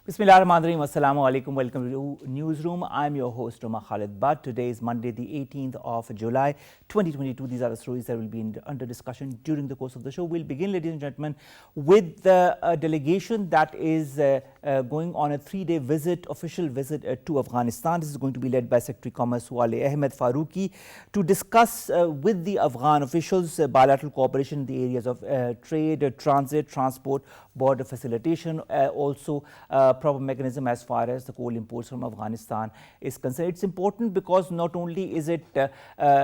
Bismillahirrahmanirrahim. Assalamu alaikum. Welcome to Newsroom. I'm your host, Omar Khalid. But today is Monday, the 18th of July, 2022. These are the stories that will be under discussion during the course of the show. We'll begin, ladies and gentlemen, with the delegation that is going on a 3-day visit, official visit to Afghanistan. This is going to be led by Secretary Commerce Ahmed Faruqi to discuss with the Afghan officials bilateral cooperation in the areas of trade, transit, transport, border facilitation, also proper mechanism as far as the coal imports from Afghanistan is concerned. It's important because not only is it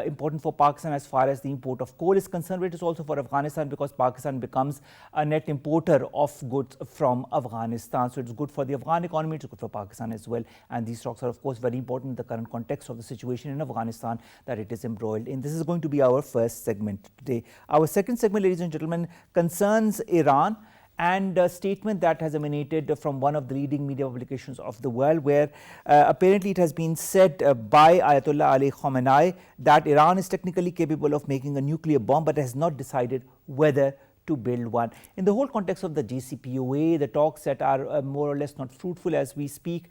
important for Pakistan as far as the import of coal is concerned, but it is also for Afghanistan because Pakistan becomes a net importer of goods from Afghanistan. So it's good for the Afghan economy, it's good for Pakistan as well. And these talks are of course very important in the current context of the situation in Afghanistan that it is embroiled in. This is going to be our first segment today. Our second segment, ladies and gentlemen, concerns Iran and a statement that has emanated from one of the leading media publications of the world, where apparently it has been said by Ayatollah Ali Khamenei that Iran is technically capable of making a nuclear bomb but has not decided whether to build one. In the whole context of the JCPOA, the talks that are more or less not fruitful as we speak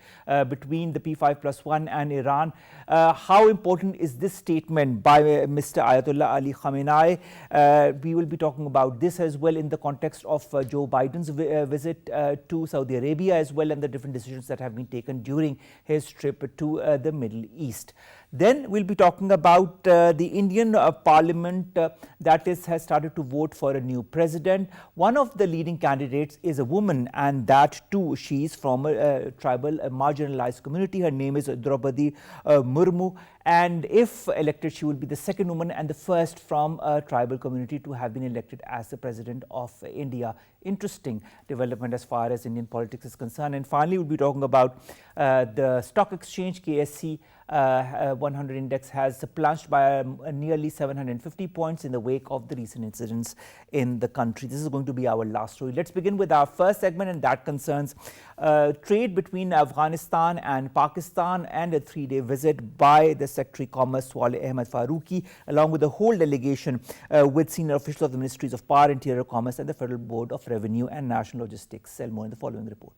between the P5+1 and Iran, how important is this statement by Mr. Ayatollah Ali Khamenei? We will be talking about this as well in the context of Joe Biden's visit to Saudi Arabia as well, and the different decisions that have been taken during his trip to the Middle East. Then we'll be talking about the Indian Parliament that has started to vote for a new president. One of the leading candidates is a woman, and that too, she is from a tribal, a marginalized community. Her name is Draupadi Murmu, and if elected, she will be the second woman and the first from a tribal community to have been elected as the president of India. Interesting development as far as Indian politics is concerned. And finally, we'll be talking about the stock exchange. KSE 100 index has plunged by nearly 750 points in the wake of the recent incidents in the country. This is going to be our last story. Let's begin with our first segment, and that concerns trade between Afghanistan and Pakistan and a 3-day visit by the Secretary Commerce Ahmed Faruqi along with the whole delegation with senior officials of the Ministries of Power, Interior, Commerce and the Federal Board of Revenue and National Logistics. Sell more in the following report.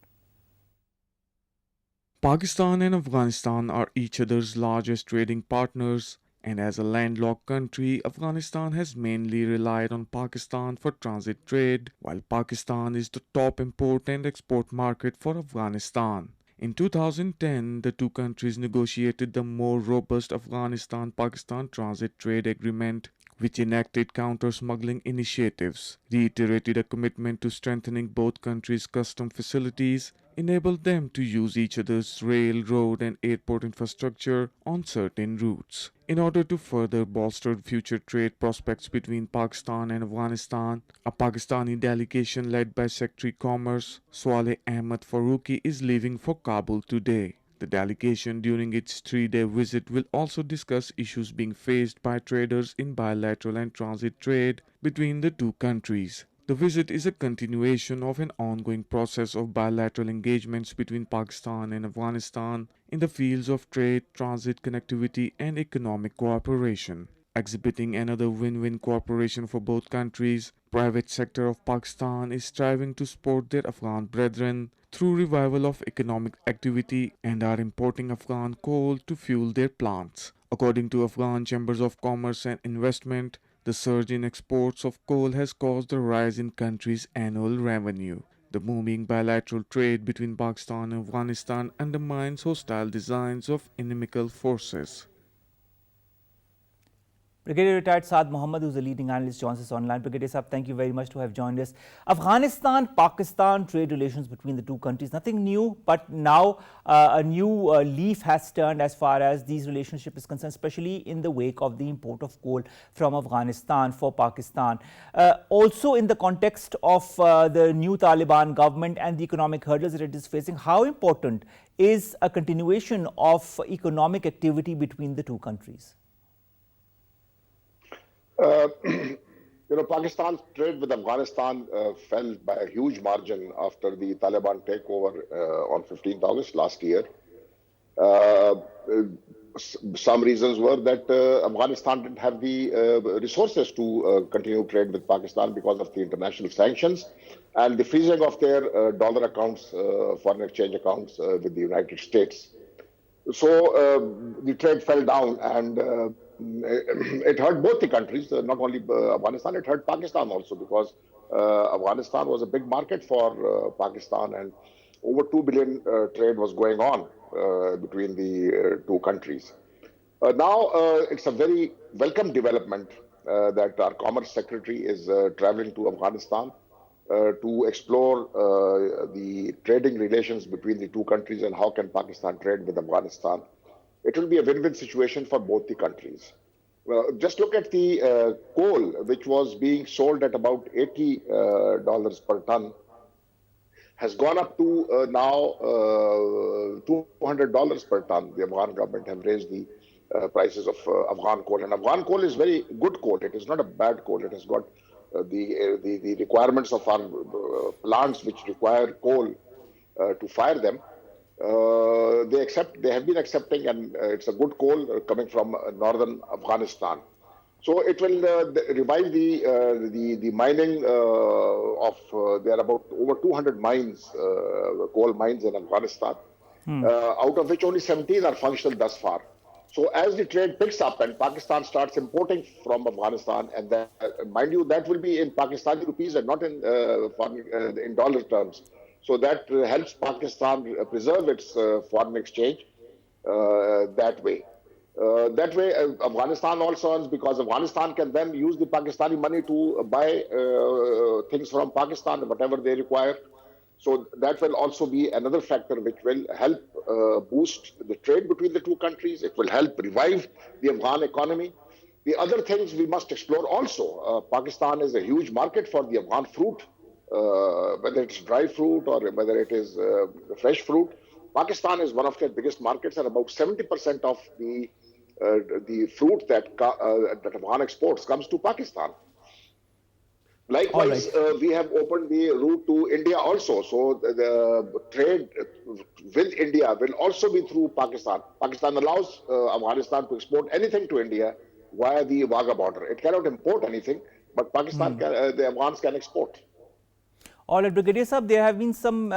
Pakistan and Afghanistan are each other's largest trading partners, and as a landlocked country, Afghanistan has mainly relied on Pakistan for transit trade, while Pakistan is the top import and export market for Afghanistan. In 2010, the two countries negotiated the more robust Afghanistan-Pakistan Transit Trade Agreement, which enacted counter-smuggling initiatives, reiterated a commitment to strengthening both countries' custom facilities, enabled them to use each other's rail, road and airport infrastructure on certain routes. In order to further bolster future trade prospects between Pakistan and Afghanistan, a Pakistani delegation led by Secretary Commerce Ahmed Faruqi is leaving for Kabul today. The delegation during its 3-day visit will also discuss issues being faced by traders in bilateral and transit trade between the two countries. The visit is a continuation of an ongoing process of bilateral engagements between Pakistan and Afghanistan in the fields of trade, transit, connectivity, and economic cooperation. Exhibiting another win-win cooperation for both countries, private sector of Pakistan is striving to support their Afghan brethren through revival of economic activity and are importing Afghan coal to fuel their plants. According to Afghan Chambers of Commerce and Investment, the surge in exports of coal has caused a rise in country's annual revenue. The booming bilateral trade between Pakistan and Afghanistan undermines hostile designs of inimical forces. Brigadier Retired Saad Mohammed, who is a leading analyst, joins us online. Brigadier Saab, thank you very much to have joined us. Afghanistan-Pakistan trade relations between the two countries, nothing new, but now a new leaf has turned as far as these relationship is concerned, especially in the wake of the import of coal from Afghanistan for Pakistan. Also in the context of the new Taliban government and the economic hurdles that it is facing, how important is a continuation of economic activity between the two countries? Pakistan's trade with Afghanistan fell by a huge margin after the Taliban takeover on 15th August last year. some reasons were that Afghanistan didn't have the resources to continue trade with Pakistan because of the international sanctions and the freezing of their dollar accounts, foreign exchange accounts with the United States. So the trade fell down, and it hurt both the countries, not only Afghanistan, it hurt Pakistan also, because Afghanistan was a big market for Pakistan, and over 2 billion trade was going on between the two countries. Now it's a very welcome development that our Commerce Secretary is traveling to Afghanistan to explore the trading relations between the two countries and how can Pakistan trade with Afghanistan. It will be a win-win situation for both the countries. Just look at the coal, which was being sold at about $80 per ton, has gone up to now $200 per ton. The Afghan government have raised the prices of Afghan coal. And Afghan coal is very good coal. It is not a bad coal. It has got the requirements of our plants which require coal to fire them. They have been accepting, and it's a good coal coming from northern Afghanistan. So it will revive the mining of there are about over 200 mines, coal mines in Afghanistan, out of which only 17 are functional thus far. So as the trade picks up and Pakistan starts importing from Afghanistan, and that, mind you, that will be in Pakistani rupees and not in dollar terms. So that helps Pakistan preserve its foreign exchange that way. Afghanistan also earns, because Afghanistan can then use the Pakistani money to buy things from Pakistan, whatever they require. So that will also be another factor which will help boost the trade between the two countries. It will help revive the Afghan economy. The other things we must explore also. Pakistan is a huge market for the Afghan fruit, whether it's dry fruit or whether it is fresh fruit. Pakistan is one of their biggest markets, and about 70% of the fruit that Afghan exports comes to Pakistan. Likewise, we have opened the route to India also. So the trade with India will also be through Pakistan. Pakistan allows Afghanistan to export anything to India via the Wagah border. It cannot import anything, but Pakistan the Afghans can export. All right, Brigadier Saab, there have been some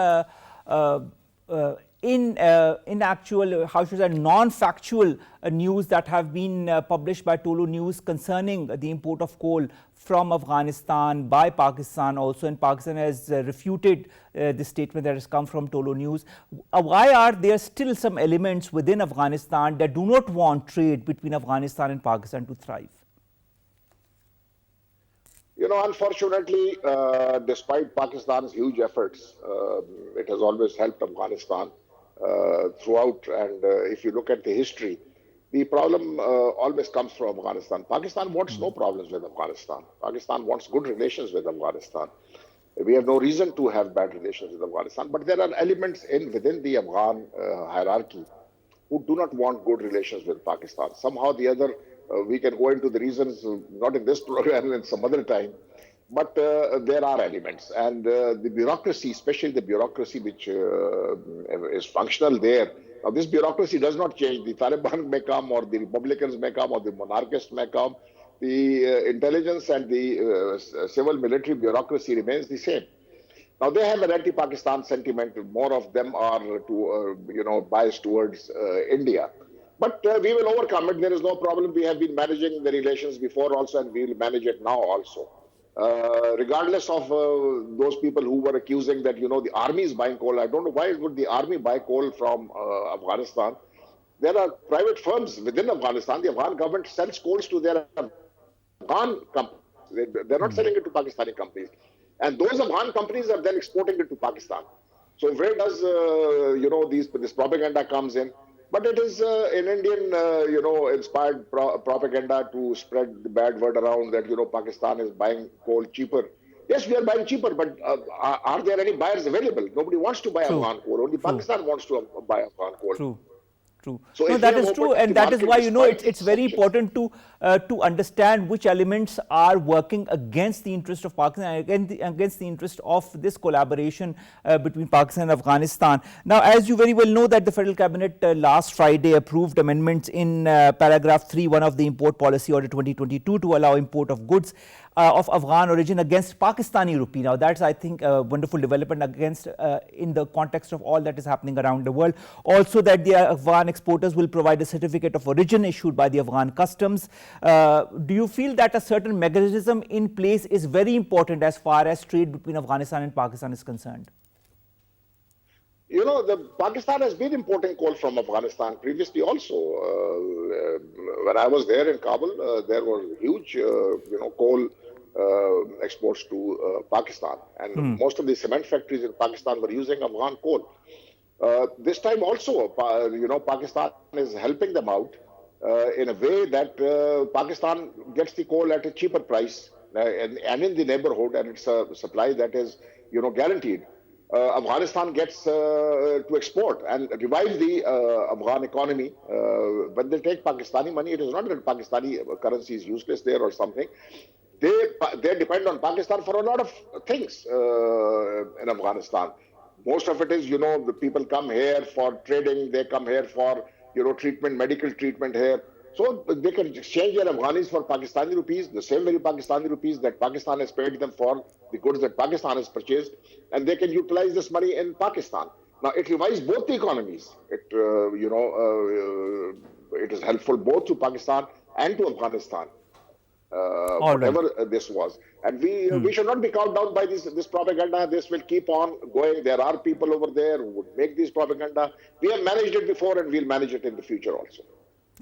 non-factual news that have been published by Tolo News concerning the import of coal from Afghanistan by Pakistan also, and Pakistan has refuted the statement that has come from Tolo News. Why are there still some elements within Afghanistan that do not want trade between Afghanistan and Pakistan to thrive? You know, unfortunately, despite Pakistan's huge efforts, it has always helped Afghanistan throughout. And if you look at the history, the problem always comes from Afghanistan. Pakistan wants no problems with Afghanistan. Pakistan wants good relations with Afghanistan. We have no reason to have bad relations with Afghanistan. But there are elements within the Afghan hierarchy who do not want good relations with Pakistan. Somehow the other, we can go into the reasons, not in this program, in some other time. But there are elements, and the bureaucracy, especially the bureaucracy which is functional there. Now, this bureaucracy does not change. The Taliban may come, or the Republicans may come, or the monarchists may come. The intelligence and the civil military bureaucracy remains the same. Now, they have an anti-Pakistan sentiment. More of them are biased towards India. But we will overcome it. There is no problem. We have been managing the relations before also, and we will manage it now also. Regardless of those people who were accusing that, the army is buying coal. I don't know why would the army buy coal from Afghanistan. There are private firms within Afghanistan. The Afghan government sells coals to their Afghan companies. They're not selling it to Pakistani companies. And those Afghan companies are then exporting it to Pakistan. So where does, this propaganda comes in? But it is an Indian, inspired propaganda to spread the bad word around that, Pakistan is buying coal cheaper. Yes, we are buying cheaper, but are there any buyers available? Nobody wants to buy Afghan coal. Only Pakistan wants to buy Afghan coal. True. True. So No, if we that have is true, opened and the that is market why despite it's very sanctions, important to understand which elements are working against the interest of Pakistan and against the interest of this collaboration between Pakistan and Afghanistan. Now, as you very well know, that the Federal Cabinet last Friday approved amendments in paragraph 3(1) of the Import Policy Order 2022 to allow import of goods of Afghan origin against Pakistani rupee. Now, that's, I think, a wonderful development against in the context of all that is happening around the world. Also, that the Afghan exporters will provide a certificate of origin issued by the Afghan customs. Do you feel that a certain mechanism in place is very important as far as trade between Afghanistan and Pakistan is concerned? you know, the Pakistan has been importing coal from Afghanistan previously also. When I was there in Kabul, there were huge, coal exports to Pakistan. And most of the cement factories in Pakistan were using Afghan coal. This time also, Pakistan is helping them out in a way that Pakistan gets the coal at a cheaper price and in the neighborhood, and it's a supply that is, guaranteed. Afghanistan gets to export and revive the Afghan economy. When they take Pakistani money, it is not that Pakistani currency is useless there or something. They depend on Pakistan for a lot of things in Afghanistan. Most of it is, the people come here for trading, they come here for, treatment, medical treatment here. So they can exchange their Afghanis for Pakistani rupees, the same very Pakistani rupees that Pakistan has paid them for the goods that Pakistan has purchased, and they can utilize this money in Pakistan. Now, it revives both the economies. It is helpful both to Pakistan and to Afghanistan. Whatever this was. And we should not be cowed down by this propaganda. This will keep on going. There are people over there who would make this propaganda. We have managed it before and we'll manage it in the future also.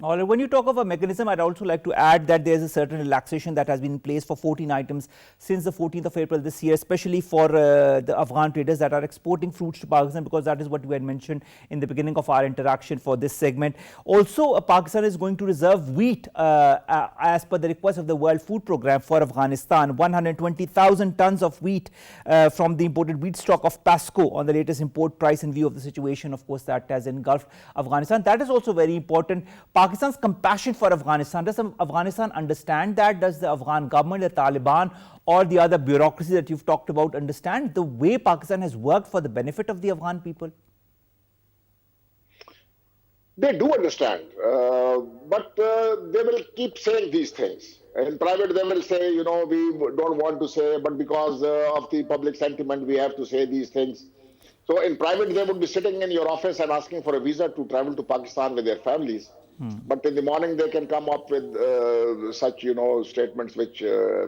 All right. When you talk of a mechanism, I'd also like to add that there is a certain relaxation that has been in place for 14 items since the 14th of April this year, especially for the Afghan traders that are exporting fruits to Pakistan, because that is what we had mentioned in the beginning of our interaction for this segment. Also, Pakistan is going to reserve wheat as per the request of the World Food Programme for Afghanistan. 120,000 tons of wheat from the imported wheat stock of PASCO on the latest import price in view of the situation, of course, that has engulfed Afghanistan. That is also very important. Pakistan's compassion for Afghanistan. Does Afghanistan understand that? Does the Afghan government, the Taliban, or the other bureaucracy that you've talked about understand the way Pakistan has worked for the benefit of the Afghan people? They do understand, but they will keep saying these things. In private, they will say, we don't want to say, but because of the public sentiment, we have to say these things. So in private, they would be sitting in your office and asking for a visa to travel to Pakistan with their families. But in the morning, they can come up with such, statements which are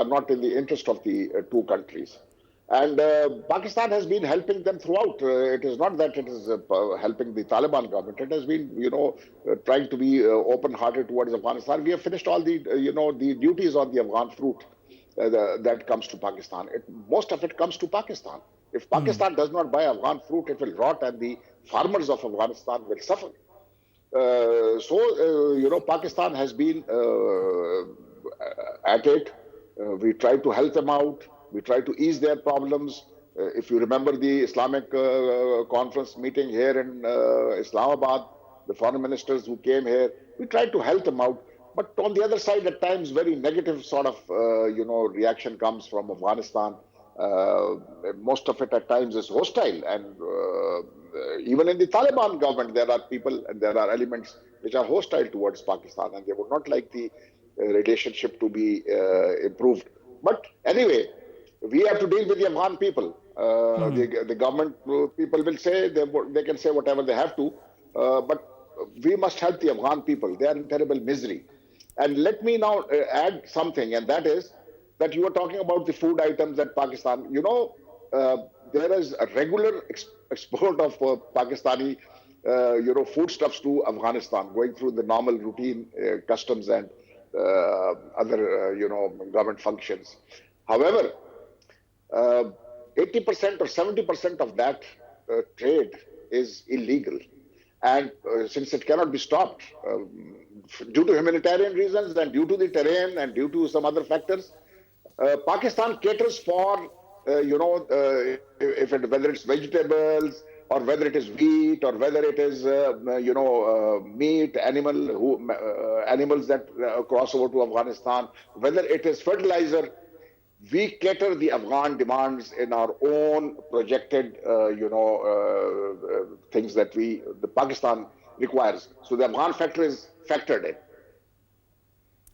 not in the interest of the two countries. And Pakistan has been helping them throughout. It is not that it is helping the Taliban government. It has been, trying to be open-hearted towards Afghanistan. We have finished all the, the duties on the Afghan fruit that comes to Pakistan. Most of it comes to Pakistan. If Pakistan does not buy Afghan fruit, it will rot and the farmers of Afghanistan will suffer. Pakistan has been at it. We try to help them out. We try to ease their problems. If you remember the Islamic conference meeting here in Islamabad, the foreign ministers who came here, we tried to help them out. But on the other side, at times, very negative sort of, reaction comes from Afghanistan. Most of it at times is hostile. And even in the Taliban government, there are people and there are elements which are hostile towards Pakistan, and they would not like the relationship to be improved. But anyway, we have to deal with the Afghan people. The government people will say, they can say whatever they have to, but we must help the Afghan people. They are in terrible misery. And let me now add something, and that is that you were talking about the food items that Pakistan, there is a regular export of Pakistani, foodstuffs to Afghanistan, going through the normal routine customs and other, government functions. However, 80% or 70% of that trade is illegal. And since it cannot be stopped due to humanitarian reasons and due to the terrain and due to some other factors, Pakistan caters for, whether it's vegetables or whether it is wheat, or whether it is meat, animals that cross over to Afghanistan, whether it is fertilizer, we cater the Afghan demands in our own projected, things that the Pakistan requires. So the Afghan factor is factored in.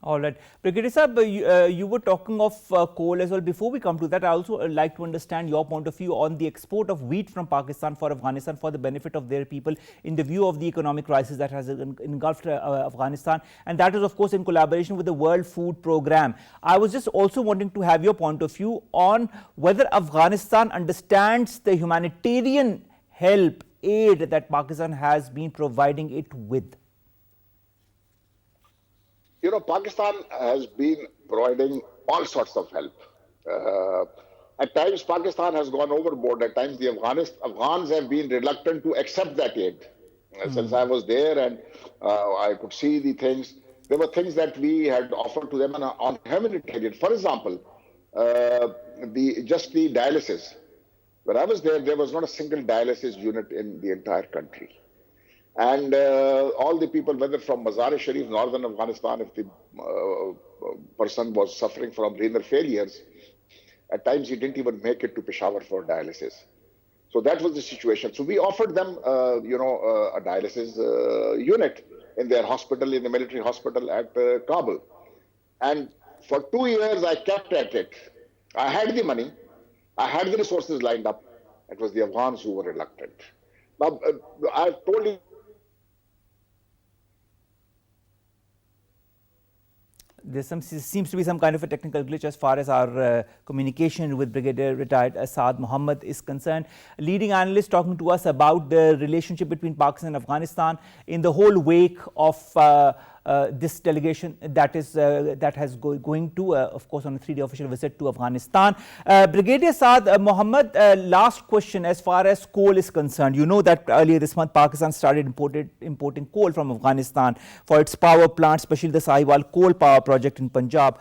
All right. Brigadier Saab, you were talking of coal as well. Before we come to that, I also like to understand your point of view on the export of wheat from Pakistan for Afghanistan for the benefit of their people in the view of the economic crisis that has engulfed Afghanistan. And that is, of course, in collaboration with the World Food Programme. I was just also wanting to have your point of view on whether Afghanistan understands the humanitarian help, aid that Pakistan has been providing it with. Pakistan has been providing all sorts of help. At times, Pakistan has gone overboard. At times, the Afghans have been reluctant to accept that aid. Since I was there and I could see the things, there were things that we had offered to them on humanitarian. For example, just the dialysis. When I was there was not a single dialysis unit in the entire country. And all the people, whether from Mazar-e-Sharif, northern Afghanistan, if the person was suffering from renal failures, at times he didn't even make it to Peshawar for dialysis. So that was the situation. So we offered them, a dialysis unit in their hospital, in the military hospital at Kabul. And for 2 years, I kept at it. I had the money. I had the resources lined up. It was the Afghans who were reluctant. Now, I've told you, there seems to be some kind of a technical glitch as far as our communication with Brigadier retired Saad Mohammed is concerned. A leading analyst talking to us about the relationship between Pakistan and Afghanistan in the whole wake of this delegation that has going to, of course, on a 3-day official visit to Afghanistan. Brigadier Saad Mohammed, last question as far as coal is concerned. You know that earlier this month Pakistan started importing coal from Afghanistan for its power plant, especially the Sahiwal coal power project in Punjab,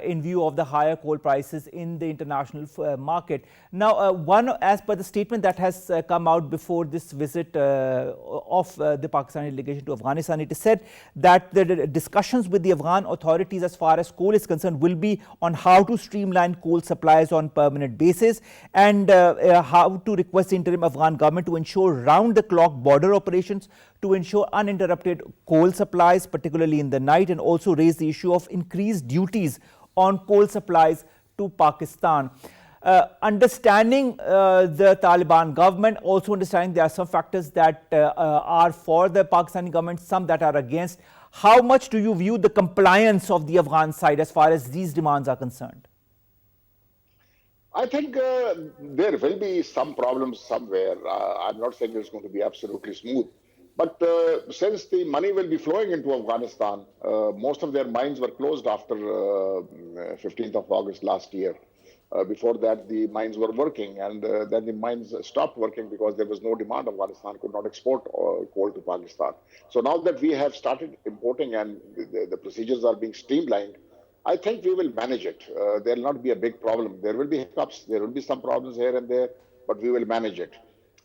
in view of the higher coal prices in the international market. Now, as per the statement that has come out before this visit of the Pakistani delegation to Afghanistan, it is said that the discussions with the Afghan authorities as far as coal is concerned will be on how to streamline coal supplies on permanent basis and how to request the interim Afghan government to ensure round-the-clock border operations to ensure uninterrupted coal supplies, particularly in the night, and also raise the issue of increased duties on coal supplies to Pakistan. Understanding the Taliban government, also understanding there are some factors that are for the Pakistani government, some that are against. How much do you view the compliance of the Afghan side as far as these demands are concerned? I think there will be some problems somewhere. I'm not saying it's going to be absolutely smooth. But since the money will be flowing into Afghanistan, most of their mines were closed after 15th of August last year. Before that, the mines were working, and then the mines stopped working because there was no demand. Afghanistan could not export coal to Pakistan. So now that we have started importing and the procedures are being streamlined, I think we will manage it. There will not be a big problem. There will be hiccups. There will be some problems here and there, but we will manage it.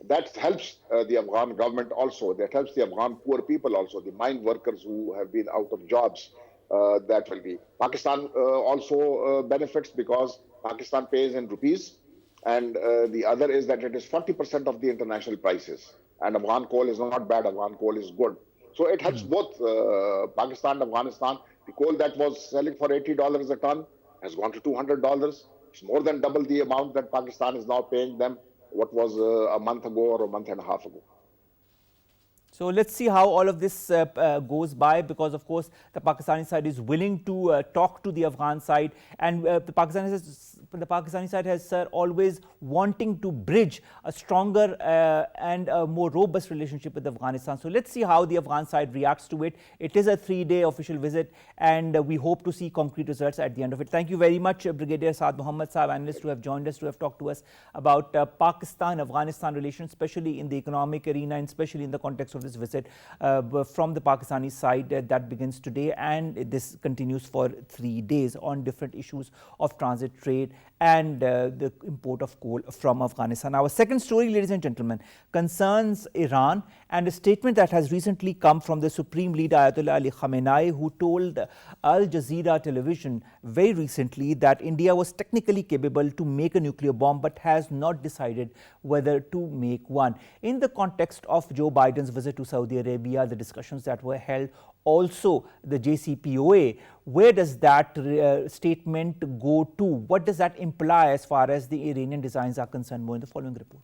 That helps the Afghan government also. That helps the Afghan poor people also, the mine workers who have been out of jobs. That will be. Pakistan also benefits because Pakistan pays in rupees, and the other is that it is 40% of the international prices. And Afghan coal is not bad, Afghan coal is good. So it helps both Pakistan and Afghanistan. The coal that was selling for $80 a ton has gone to $200. It's more than double the amount that Pakistan is now paying them, what was a month ago or a month and a half ago. So let's see how all of this goes by, because of course the Pakistani side is willing to talk to the Afghan side, and the Pakistani side has always wanting to bridge a stronger and a more robust relationship with Afghanistan. So let's see how the Afghan side reacts to it. It is a 3-day official visit, and we hope to see concrete results at the end of it. Thank you very much, Brigadier Saad Mohammed Saab, analyst, who have joined us, to have talked to us about Pakistan-Afghanistan relations, especially in the economic arena and especially in the context of this visit from the Pakistani side that begins today, and this continues for 3 days on different issues of transit, trade and the import of coal from Afghanistan. Our second story, ladies and gentlemen, concerns Iran and a statement that has recently come from the Supreme Leader Ayatollah Ali Khamenei, who told Al Jazeera television very recently that India was technically capable to make a nuclear bomb but has not decided whether to make one. In the context of Joe Biden's visit to Saudi Arabia, the discussions that were held, also the JCPOA, where does that statement go to? What does that imply as far as the Iranian designs are concerned? More in the following report.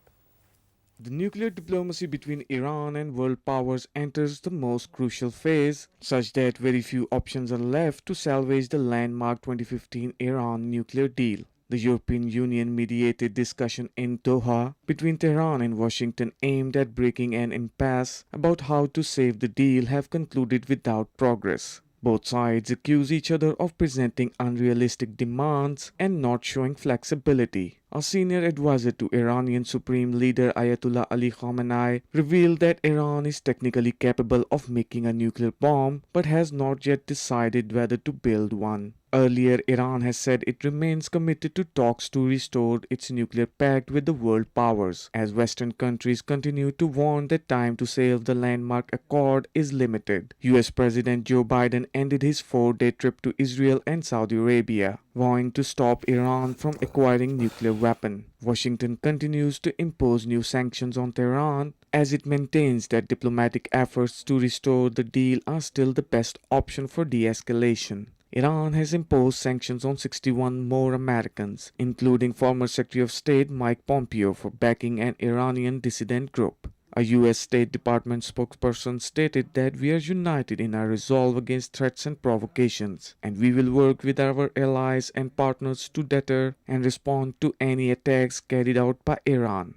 The nuclear diplomacy between Iran and world powers enters the most crucial phase, such that very few options are left to salvage the landmark 2015 Iran nuclear deal. The European Union mediated discussion in Doha between Tehran and Washington aimed at breaking an impasse about how to save the deal have concluded without progress. Both sides accuse each other of presenting unrealistic demands and not showing flexibility. A senior advisor to Iranian Supreme Leader Ayatollah Ali Khamenei revealed that Iran is technically capable of making a nuclear bomb but has not yet decided whether to build one. Earlier, Iran has said it remains committed to talks to restore its nuclear pact with the world powers, as Western countries continue to warn that time to save the landmark accord is limited. US President Joe Biden ended his 4-day trip to Israel and Saudi Arabia, vowing to stop Iran from acquiring nuclear weapon. Washington continues to impose new sanctions on Tehran as it maintains that diplomatic efforts to restore the deal are still the best option for de-escalation. Iran has imposed sanctions on 61 more Americans, including former Secretary of State Mike Pompeo for backing an Iranian dissident group. A U.S. State Department spokesperson stated that we are united in our resolve against threats and provocations, and we will work with our allies and partners to deter and respond to any attacks carried out by Iran.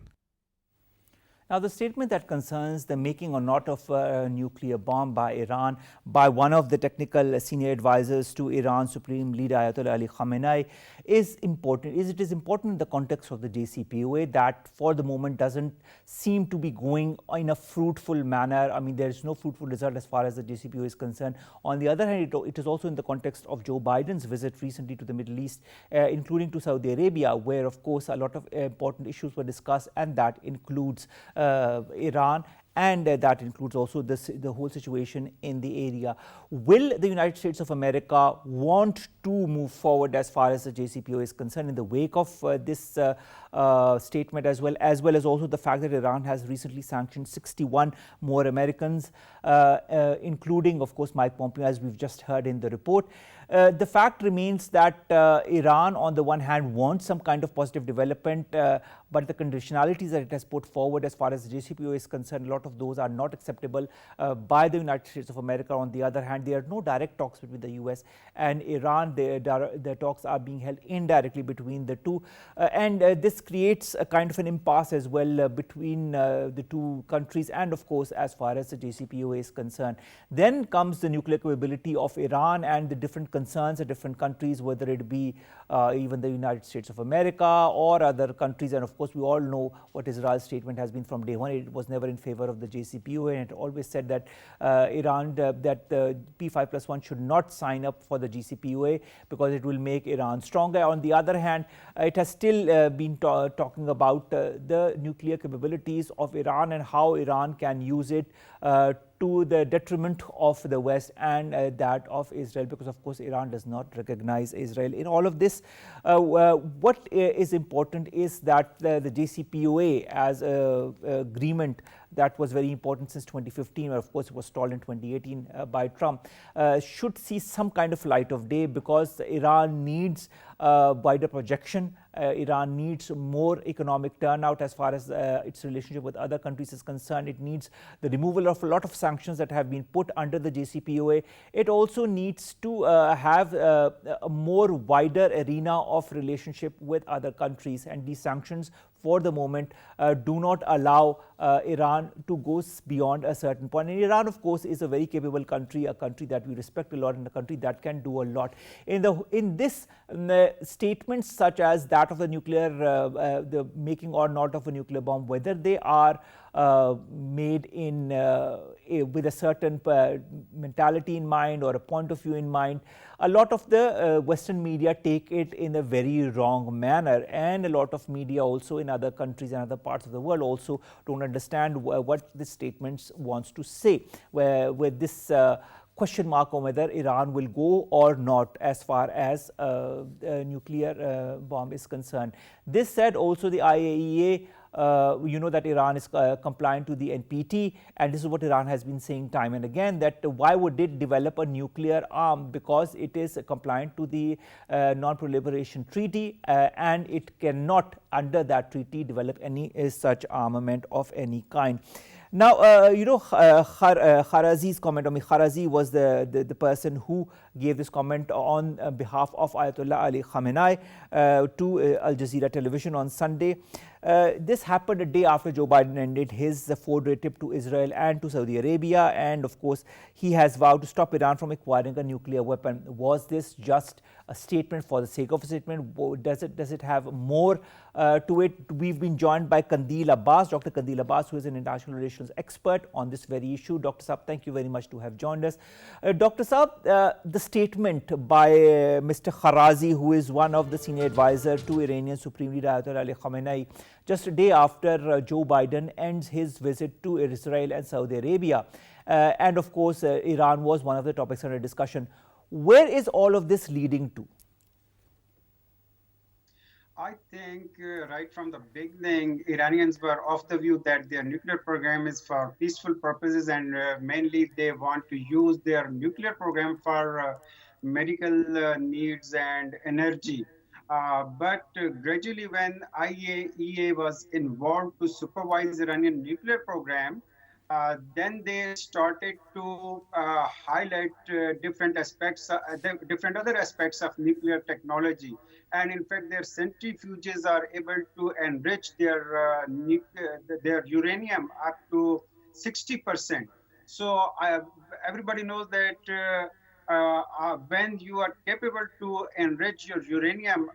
Now, the statement that concerns the making or not of a nuclear bomb by Iran by one of the technical senior advisors to Iran's Supreme Leader Ayatollah Ali Khamenei is important. It is important in the context of the JCPOA that for the moment doesn't seem to be going in a fruitful manner. I mean, there is no fruitful result as far as the JCPOA is concerned. On the other hand, it is also in the context of Joe Biden's visit recently to the Middle East, including to Saudi Arabia, where of course a lot of important issues were discussed, and that includes Iran, and that includes also the whole situation in the area. Will the United States of America want to move forward as far as the JCPOA is concerned in the wake of this statement, as well as also the fact that Iran has recently sanctioned 61 more Americans, including of course Mike Pompeo, as we've just heard in the report? The fact remains that Iran on the one hand wants some kind of positive development, but the conditionalities that it has put forward as far as the JCPOA is concerned, a lot of those are not acceptable by the United States of America. On the other hand, there are no direct talks between the US and Iran. The talks are being held indirectly between the two, and this creates a kind of an impasse as well between the two countries, and of course as far as the JCPOA is concerned. Then comes the nuclear capability of Iran and the different concerns of different countries, whether it be even the United States of America or other countries. And of course we all know what Israel's statement has been from day one. It was never in favor of the JCPOA, and it always said that Iran, that the P5+1 should not sign up for the JCPOA because it will make Iran stronger. On the other hand, it has still been talking about the nuclear capabilities of Iran and how Iran can use it to the detriment of the West and that of Israel, because of course Iran does not recognize Israel. In all of this, what is important is that the JCPOA as an agreement that was very important since 2015, where of course it was stalled in 2018 by Trump, should see some kind of light of day, because Iran needs wider projection. Iran needs more economic turnout as far as its relationship with other countries is concerned. It needs the removal of a lot of sanctions that have been put under the JCPOA. It also needs to have a more wider arena of relationship with other countries, and these sanctions for the moment do not allow Iran to go beyond a certain point. And Iran of course is a very capable country, a country that we respect a lot, and a country that can do a lot. In this statements such as that part of the nuclear, the making or not of a nuclear bomb, whether they are made in with a certain mentality in mind or a point of view in mind, a lot of the Western media take it in a very wrong manner, and a lot of media also in other countries and other parts of the world also don't understand what this statement wants to say, where with this question mark on whether Iran will go or not as far as a nuclear bomb is concerned. This said, also the IAEA, you know that Iran is compliant to the NPT, and this is what Iran has been saying time and again, that why would it develop a nuclear arm, because it is compliant to the non-proliferation treaty, and it cannot under that treaty develop any such armament of any kind. Now, you know, Kharazi's comment, I mean, Kharazi was the person who gave this comment on behalf of Ayatollah Ali Khamenei to Al Jazeera television on Sunday. This happened a day after Joe Biden ended his four-day trip to Israel and to Saudi Arabia, and of course, he has vowed to stop Iran from acquiring a nuclear weapon. Was this just a statement for the sake of a statement? Does it have more to it? We've been joined by Qandil Abbas, Dr. Qandil Abbas, who is an international relations expert on this very issue. Dr. Saab, thank you very much to have joined us. Dr. Saab, the statement by Mr. Kharazi, who is one of the senior advisor to Iranian Supreme Leader Ayatollah Ali Khamenei, just a day after Joe Biden ends his visit to Israel and Saudi Arabia. And of course, Iran was one of the topics under discussion. Where is all of this leading to? I think right from the beginning, Iranians were of the view that their nuclear program is for peaceful purposes, and mainly they want to use their nuclear program for medical needs and energy. But gradually, when IAEA was involved to supervise Iranian nuclear program, then they started to highlight different aspects, different other aspects of nuclear technology. And in fact, their centrifuges are able to enrich their uranium up to 60%. So everybody knows that when you are capable to enrich your uranium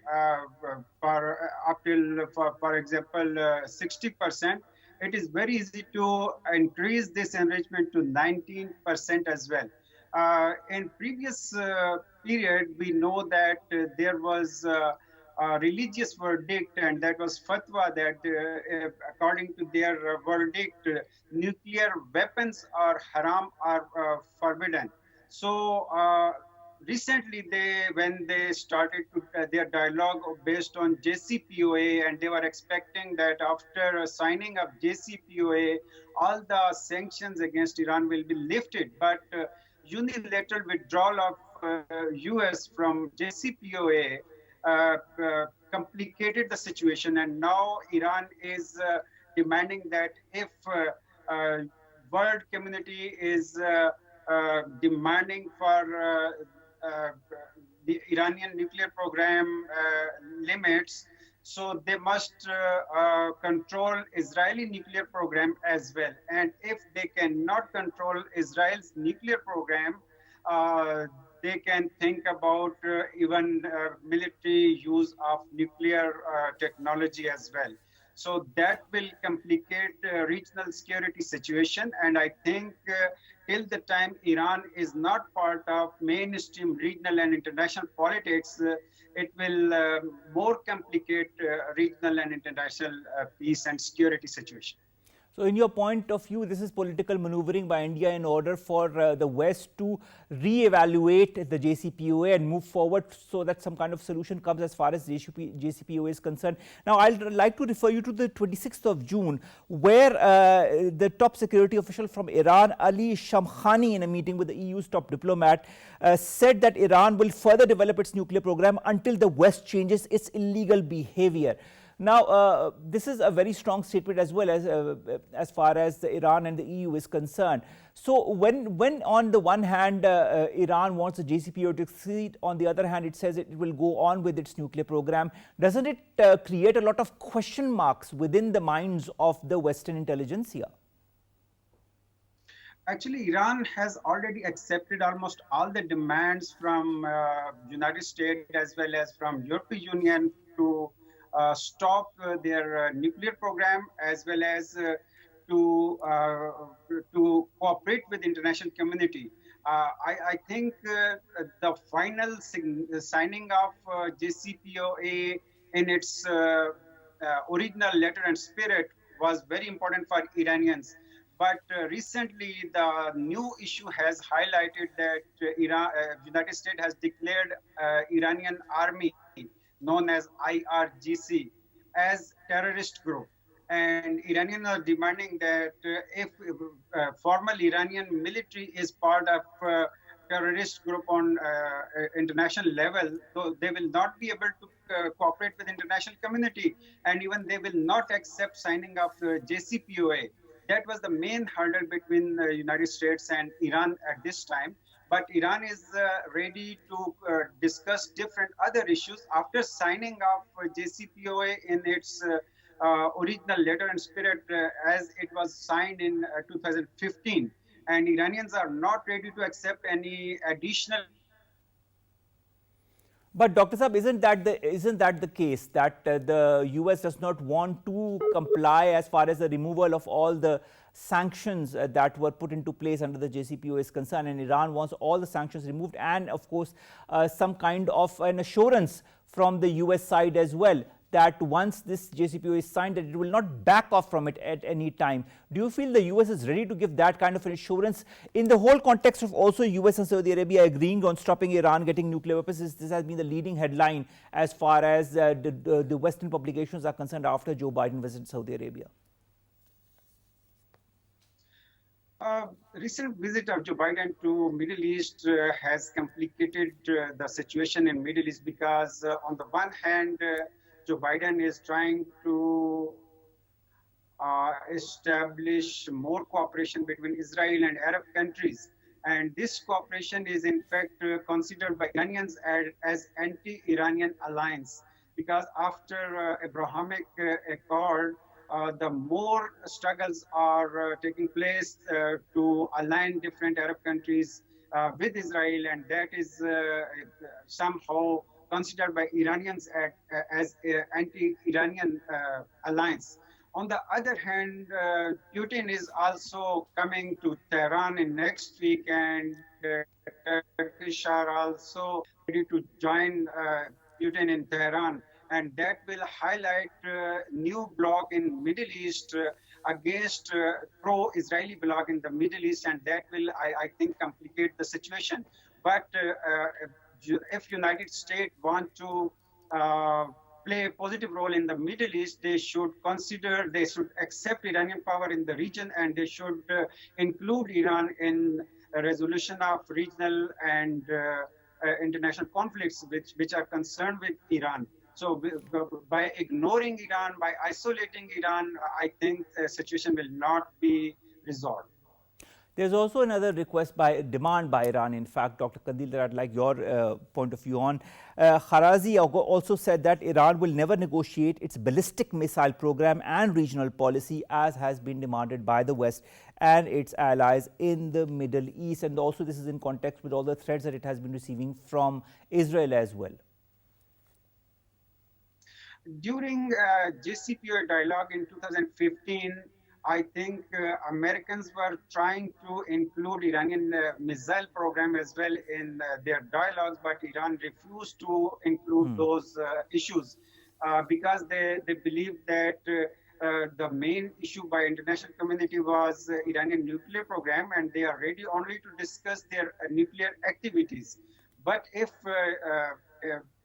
up till, for example, 60%, it is very easy to increase this enrichment to 19% as well. In previous period, we know that there was a religious verdict, and that was fatwa that according to their verdict, nuclear weapons are haram, are forbidden. So recently, when they started their dialogue based on JCPOA, and they were expecting that after signing of JCPOA, all the sanctions against Iran will be lifted. But unilateral withdrawal of US from JCPOA complicated the situation, and now Iran is demanding that if world community is demanding for the Iranian nuclear program limits, so they must control Israeli nuclear program as well. And if they cannot control Israel's nuclear program, they can think about even military use of nuclear technology as well. So that will complicate regional security situation. And I think till the time Iran is not part of mainstream regional and international politics, it will more complicate regional and international peace and security situation. So in your point of view, this is political maneuvering by India in order for the West to re-evaluate the JCPOA and move forward so that some kind of solution comes as far as JCPOA is concerned. Now, I'd like to refer you to the 26th of June, where the top security official from Iran, Ali Shamkhani, in a meeting with the EU's top diplomat, said that Iran will further develop its nuclear program until the West changes its illegal behavior. Now, this is a very strong statement as well as far as Iran and the EU is concerned. So when on the one hand, Iran wants the JCPOA to succeed, on the other hand, it says it will go on with its nuclear program, doesn't it create a lot of question marks within the minds of the Western intelligentsia? Actually, Iran has already accepted almost all the demands from United States as well as from European Union to stop their nuclear program, as well as to cooperate with international community. I think the final signing of JCPOA in its original letter and spirit was very important for Iranians. But recently, the new issue has highlighted that United States has declared Iranian army, known as IRGC, as terrorist group. And Iranians are demanding that if formal Iranian military is part of terrorist group on international level, so they will not be able to cooperate with international community, and even they will not accept signing of JCPOA. That was the main hurdle between the United States and Iran at this time. But Iran is ready to discuss different other issues after signing of JCPOA in its original letter and spirit as it was signed in 2015. And Iranians are not ready to accept any additional. But Dr. Saab, isn't that the case that the US does not want to comply as far as the removal of all the sanctions that were put into place under the JCPOA is concerned, and Iran wants all the sanctions removed, and of course some kind of an assurance from the US side as well that once this JCPOA is signed, that it will not back off from it at any time. Do you feel the US is ready to give that kind of an assurance in the whole context of also US and Saudi Arabia agreeing on stopping Iran getting nuclear weapons? This has been the leading headline as far as the Western publications are concerned after Joe Biden visited Saudi Arabia. Recent visit of Joe Biden to Middle East has complicated the situation in Middle East because on the one hand, Joe Biden is trying to establish more cooperation between Israel and Arab countries. And this cooperation is in fact considered by Iranians as anti-Iranian alliance, because after Abrahamic Accord, the more struggles are taking place to align different Arab countries with Israel, and that is somehow considered by Iranians as anti-Iranian alliance. On the other hand, Putin is also coming to Tehran in next week, and Turkish are also ready to join Putin in Tehran. And that will highlight new bloc in Middle East against pro-Israeli bloc in the Middle East, and that will, I think, complicate the situation. But if United States want to play a positive role in the Middle East, they should accept Iranian power in the region, and they should include Iran in a resolution of regional and international conflicts which are concerned with Iran. So by ignoring Iran, by isolating Iran, I think the situation will not be resolved. There's also another demand by Iran, in fact, Dr. Qandil, that I'd like your point of view on. Kharazi also said that Iran will never negotiate its ballistic missile program and regional policy as has been demanded by the West and its allies in the Middle East. And also this is in context with all the threats that it has been receiving from Israel as well. During JCPOA dialogue in 2015, I think Americans were trying to include Iranian missile program as well in their dialogues, but Iran refused to include those issues because they believe that the main issue by international community was Iranian nuclear program, and they are ready only to discuss their nuclear activities. But if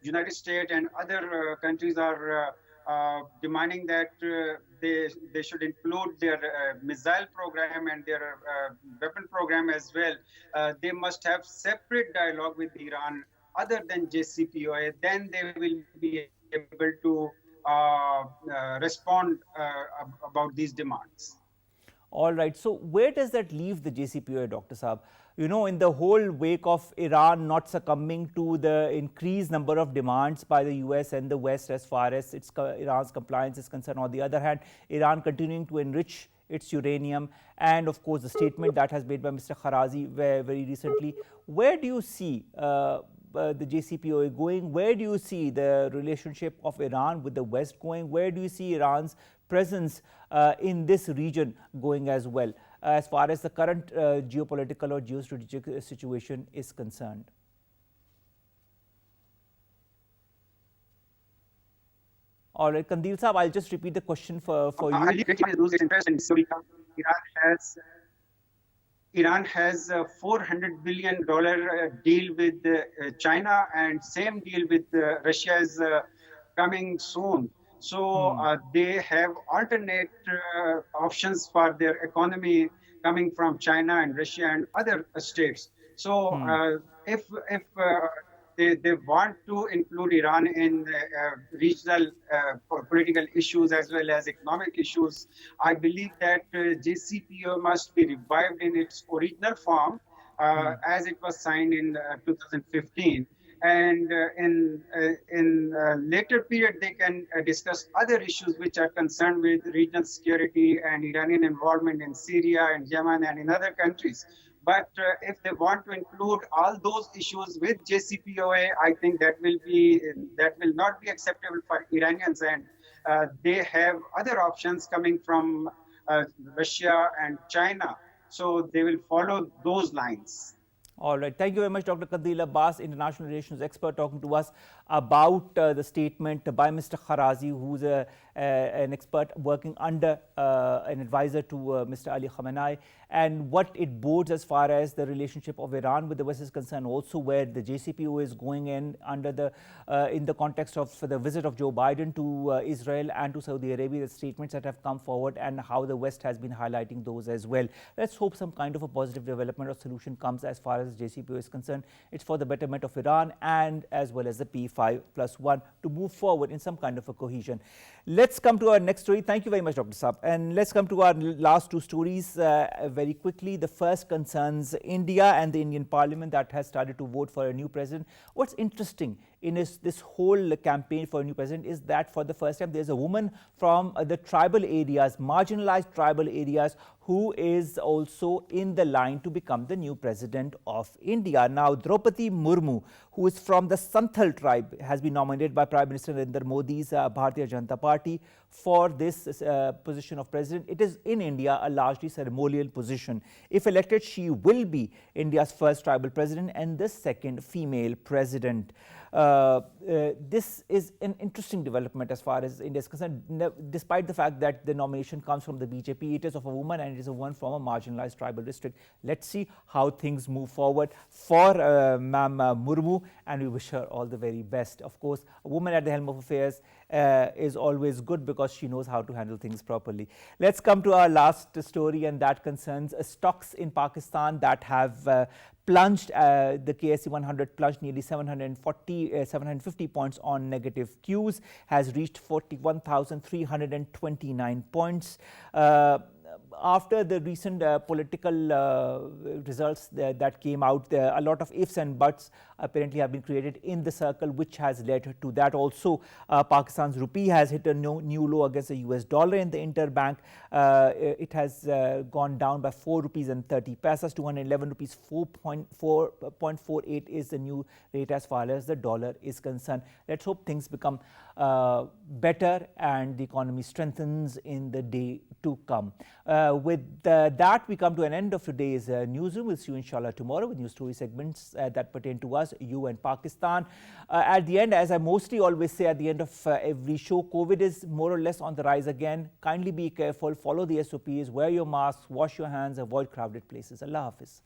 United States and other countries are demanding that they should include their missile program and their weapon program as well, they must have separate dialogue with Iran other than JCPOA. Then they will be able to respond about these demands. All right. So where does that leave the JCPOA, Dr. Saab? You know, in the whole wake of Iran not succumbing to the increased number of demands by the US and the West as far as Iran's compliance is concerned. On the other hand, Iran continuing to enrich its uranium, and of course the statement that has made by Mr. Kharazi very recently. Where do you see the JCPOA going? Where do you see the relationship of Iran with the West going? Where do you see Iran's presence in this region going as well, as far as the current geopolitical or geostrategic situation is concerned? All right, Qandil Saab, I'll just repeat the question for you. Iran has a $400 billion deal with China, and same deal with Russia is coming soon. So they have alternate options for their economy coming from China and Russia and other states. So if they want to include Iran in regional political issues as well as economic issues, I believe that JCPOA must be revived in its original form as it was signed in 2015. And in later period, they can discuss other issues which are concerned with regional security and Iranian involvement in Syria and Yemen and in other countries. But if they want to include all those issues with JCPOA, I think that will not be acceptable for Iranians, and they have other options coming from Russia and China, so they will follow those lines. All right. Thank you very much, Dr. Qandil Abbas, international relations expert, talking to us about the statement by Mr. Kharazi, who's an expert working under an advisor to Mr. Ali Khamenei, and what it bodes as far as the relationship of Iran with the West is concerned, also where the JCPOA is going in under the in the context of the visit of Joe Biden to Israel and to Saudi Arabia, the statements that have come forward and how the West has been highlighting those as well. Let's hope some kind of a positive development or solution comes as far as JCPOA is concerned. It's for the betterment of Iran and as well as the P5+1 to move forward in some kind of a cohesion. Let's come to our next story. Thank you very much, Dr. Saab. And let's come to our last two stories very quickly. The first concerns India and the Indian Parliament that has started to vote for a new president. What's interesting in this whole campaign for a new president is that for the first time there's a woman from the tribal areas, marginalized tribal areas, who is also in the line to become the new president of India. Now, Draupadi Murmu, who is from the Santhal tribe, has been nominated by Prime Minister Narendra Modi's Bharatiya Janata Party for this position of president. It is in India a largely ceremonial position. If elected, she will be India's first tribal president and the second female president. This is an interesting development as far as India is concerned, despite the fact that the nomination comes from the BJP. It is of a woman and it is a woman from a marginalized tribal district. Let's see how things move forward for Ma'am Murmu, and we wish her all the very best. Of course, a woman at the helm of affairs is always good because she knows how to handle things properly. Let's come to our last story, and that concerns stocks in Pakistan that have plunged. The KSE 100 plunged nearly 750 points on negative cues, has reached 41,329 points. After the recent political results that came out, a lot of ifs and buts apparently have been created in the circle, which has led to that. Also, Pakistan's rupee has hit a new low against the US dollar in the interbank. It has gone down by 4 rupees and 30 paisas, 211 rupees 4.48 is the new rate as far as the dollar is concerned. Let's hope things become better and the economy strengthens in the day to come. With that, we come to an end of today's newsroom. We'll see you inshallah tomorrow with new story segments that pertain to us, you and Pakistan. At the end, as I mostly always say at the end of every show, COVID is more or less on the rise again. Kindly be careful, follow the SOPs, wear your masks, wash your hands, avoid crowded places. Allah Hafiz.